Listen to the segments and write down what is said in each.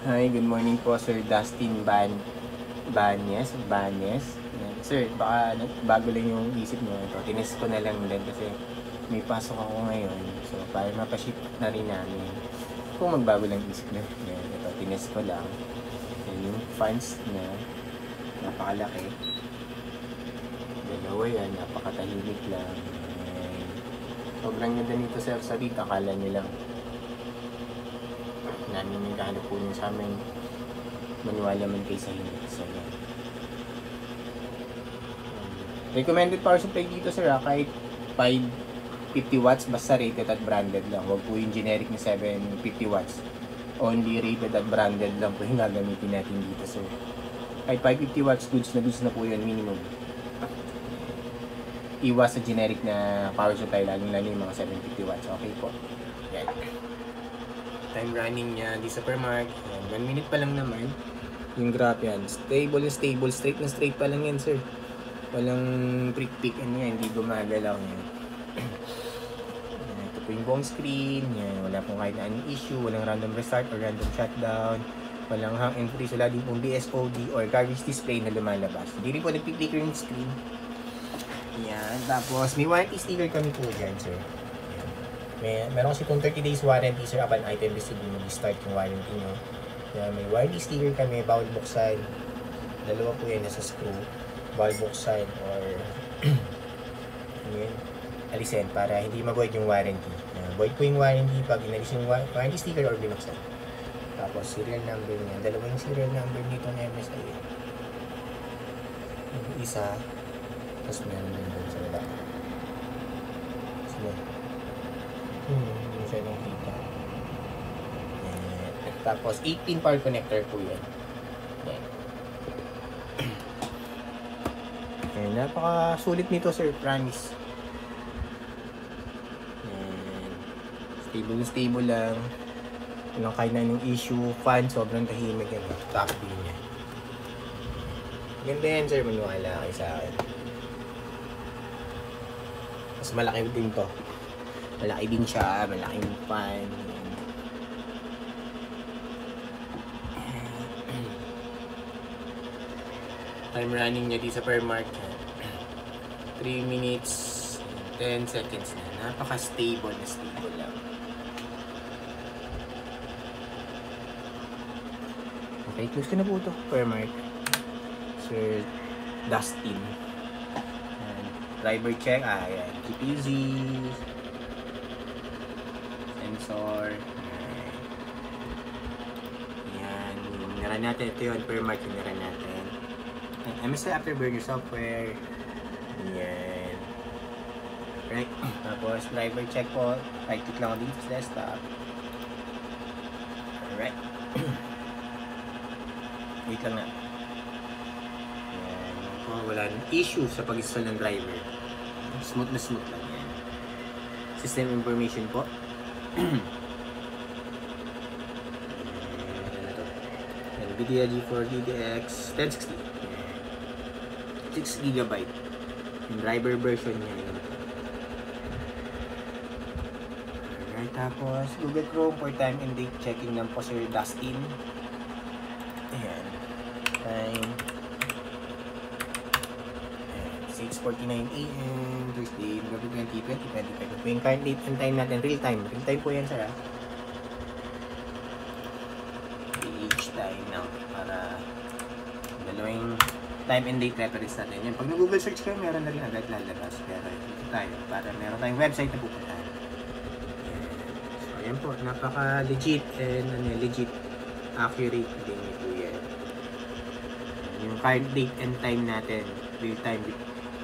Hi, good morning po, Sir Dustin Banyes. Yan. Sir, baka bago lang yung isip nyo. Ito, tinest ko na lang din kasi may pasok ako ngayon. So, para mapaship na rin namin. Kung magbago lang isip nyo. Yan, ito, tinest ko lang. Yan, yung fans niya, napakalaki. Dalawa yan, napakatahimik lang. Yan. Sobrang ganda nito, Sir, sa dito. Akala nyo lang namin yung gahanap po nyo sa amin, maniwala man kayo sa hindi. So, yan. Recommended power supply dito, sir, kahit 550 watts, basta rated at branded lang. Huwag po yung generic na 750 watts. Only rated at branded lang po yung gagamitin natin dito. So, kahit 550 watts, goods na po yun, minimum. Iwas sa generic na power supply, lalo yung mga 750 watts. Okay po. Yan. Time running niya, di supermarket. 1 minute pa lang naman. Yung graph yan. Stable, straight na straight pa lang yan, sir. Walang prick-pick, hindi gumagalaw yan. Ito po yung buong screen. Yan. Wala pong kahit na anong issue. Walang random restart or random shutdown. Walang hang and freeze. Wala din pong BSOD or garbage display na lumalabas. Hindi rin po nagpick-picker yung screen. Yan. Tapos, may warranty sticker kami po dyan, sir. Meron kasi kung 30 days warranty, sir, upon item receiving, mag-start yung warranty nyo. May warranty sticker kami, bawal buksan. Dalawa po yan, nasa screw. Bawal buksan or yun, alisin para hindi mag-void yung warranty. Void po yung warranty pag inalis yung warranty sticker or binuksan. Tapos serial number niya. Dalawa yung serial number nito na MSI. Yung isa, tapos meron din doon sa wala. Hindi siya nung kita. Tapos 18 power connector po yan. Napaka-sulit nito, sir, promise. Stable lang. Walang kahit na ng issue. Fan, sobrang tahimik yan. Top view niya. Ganda yan, sir, maniwala kayo sa akin. Mas malaki din to. Malaki din siya, malaking fan. Time running niya di sa per market. 3 minutes 10 seconds na. Napaka-stable na stable lang. Okay, close ko na po ito. Per market. Sir Dustin. Driver check. Ayan. GPZ. Sensor. Ayan. Niran natin. Ito yun. Per market niran natin. MSI Afterburner software. Ayan. Right. Tapos driver check po. Right click lang dito sa desktop. Alright. Wait lang na. Ayan. Wala issue sa pag-install ng driver. Smooth lang yan. System information po. NVIDIA GeForce GTX 1060. 6GB. Yung driver version niya. Alright, tapos Google Chrome for time and date checking lang po, Sir Dustin. Ayan. Time 6:49 AM Thursday, November 20, 2025. Yung current date and time natin, real time po yan, sir, each time now para dalawang time and date reference natin. Yan, pag nag-Google search kayo, meron na rin agad lalabas. Pero ito tayo, para meron tayong website na pupuntahan. So, ayan po, napaka-legit and legit accurate din ito yan. Yung current date and time natin, real time,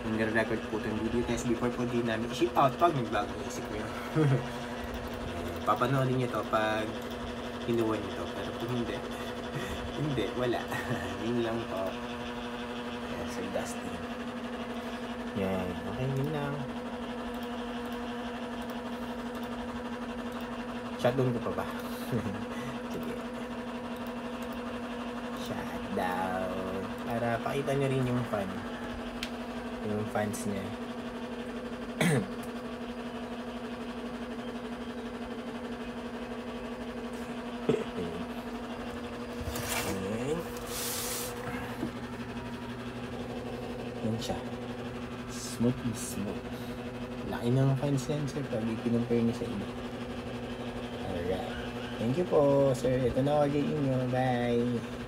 yung record po itong video test before po din namin i-ship out pag nagbagong isip mo yun. Papanoorin nyo to pag inuwan nyo to. Pero kung hindi, wala. Yun lang po. Sir Dustin. Yan. Okay, yun lang. Shutdown ko pa ba? Sige. Shutdown. Para pakita nyo rin yung fan. Yung fans niya. siya. Smooth. Laki ng fine sensor pag i-compare niyo sa iba. Alright. Thank you po, sir. Ito na ako inyo. Bye.